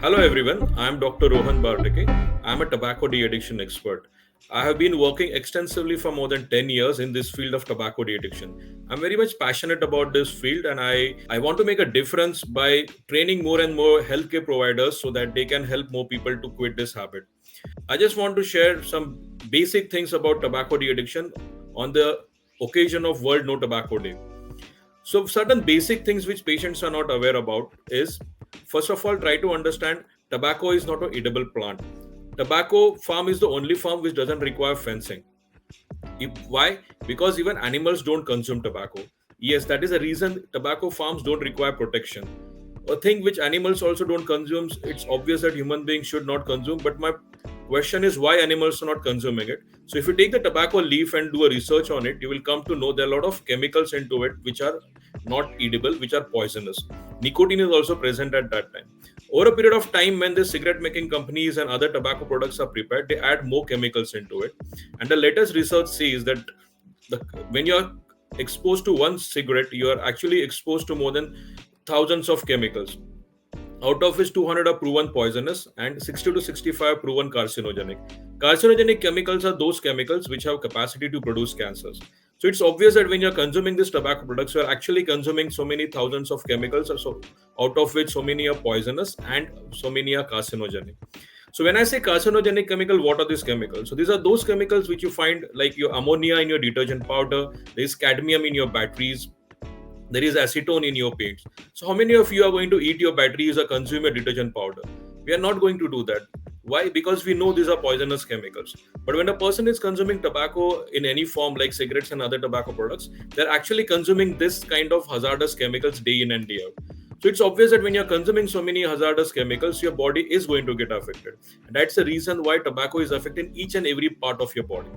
Hello everyone, I am Dr. Rohan Bartake. I am a tobacco de-addiction expert. I have been working extensively for more than 10 years in this field of tobacco de-addiction. I'm very much passionate about this field and I want to make a difference by training more and more healthcare providers so that they can help more people to quit this habit. I just want to share some basic things about tobacco de-addiction on the occasion of World No Tobacco Day. So, certain basic things which patients are not aware about is first of all, try to understand tobacco is not an edible plant. Tobacco farm is the only farm which doesn't require fencing. Why? Because even animals don't consume tobacco. Yes, that is a reason tobacco farms don't require protection. A thing which animals also don't consume, it's obvious that human beings should not consume. But my question is why animals are not consuming it. So if you take the tobacco leaf and do a research on it, you will come to know there are a lot of chemicals into it which are not edible, which are poisonous. Nicotine is also present at that time. Over a period of time, when the cigarette making companies and other tobacco products are prepared, they add more chemicals into it. And the latest research says that when you're exposed to one cigarette, you are actually exposed to more than thousands of chemicals, out of which 200 are proven poisonous and 60 to 65 proven carcinogenic. Carcinogenic chemicals are those chemicals which have capacity to produce cancers. So it's obvious that when you're consuming these tobacco products, you're actually consuming so many thousands of chemicals, so out of which so many are poisonous and so many are carcinogenic. So when I say carcinogenic chemical, what are these chemicals? So these are those chemicals which you find like your ammonia in your detergent powder, there is cadmium in your batteries, there is acetone in your paints. So how many of you are going to eat your batteries or consume your detergent powder? We are not going to do that. Why? Because we know these are poisonous chemicals. But when a person is consuming tobacco in any form, like cigarettes and other tobacco products, they're actually consuming this kind of hazardous chemicals day in and day out. So it's obvious that when you're consuming so many hazardous chemicals, your body is going to get affected. And that's the reason why tobacco is affecting each and every part of your body.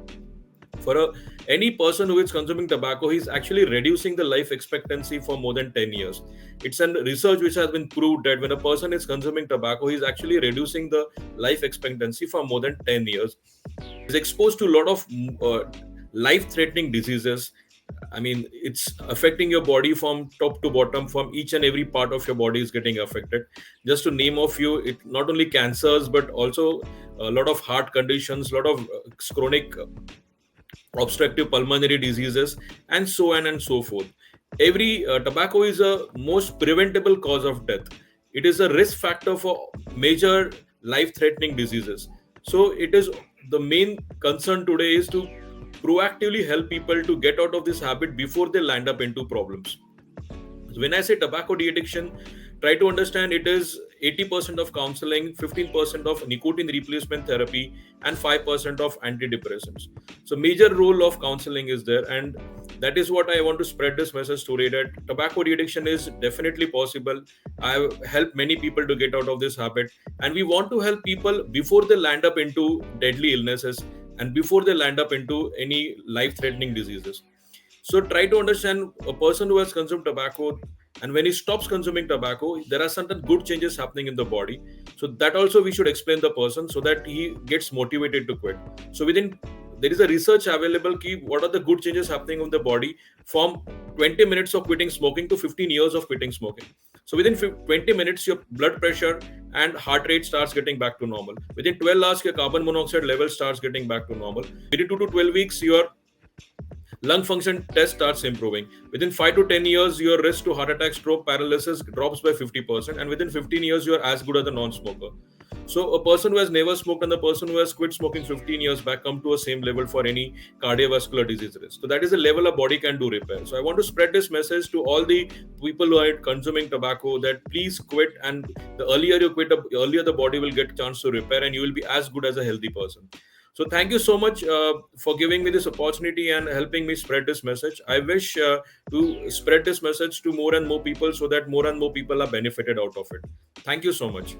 Any person who is consuming tobacco, he's actually reducing the life expectancy for more than 10 years. It's a research which has been proved that when a person is consuming tobacco, he's actually reducing the life expectancy for more than 10 years. He's exposed to a lot of life threatening diseases. I mean, it's affecting your body from top to bottom, from each and every part of your body is getting affected. Just to name a few, it not only cancers, but also a lot of heart conditions, a lot of chronic obstructive pulmonary diseases, and so on and so forth. Every tobacco is a most preventable cause of death. It is a risk factor for major life-threatening diseases. So it is the main concern today is to proactively help people to get out of this habit before they land up into problems. When I say tobacco de-addiction, try to understand it is 80% of counseling, 15% of nicotine replacement therapy, and 5% of antidepressants. So major role of counseling is there, and that is what I want to spread this message today, that tobacco de-addiction is definitely possible. I've helped many people to get out of this habit, and we want to help people before they land up into deadly illnesses and before they land up into any life-threatening diseases. So try to understand a person who has consumed tobacco, and when he stops consuming tobacco, there are certain good changes happening in the body. So that also we should explain the person so that he gets motivated to quit. So within there is a research available key what are the good changes happening in the body from 20 minutes of quitting smoking to 15 years of quitting smoking. So within 20 minutes, your blood pressure and heart rate starts getting back to normal. Within 12 hours, your carbon monoxide level starts getting back to normal. Within 2 to 12 weeks, your lung function test starts improving. Within 5 to 10 years, your risk to heart attack, stroke, paralysis drops by 50%. And within 15 years, you're as good as a non-smoker. So a person who has never smoked and the person who has quit smoking 15 years back come to a same level for any cardiovascular disease risk. So that is the level a body can do repair. So I want to spread this message to all the people who are consuming tobacco that please quit, and the earlier you quit, the earlier the body will get a chance to repair and you will be as good as a healthy person. So thank you so much for giving me this opportunity and helping me spread this message. I wish to spread this message to more and more people so that more and more people are benefited out of it. Thank you so much.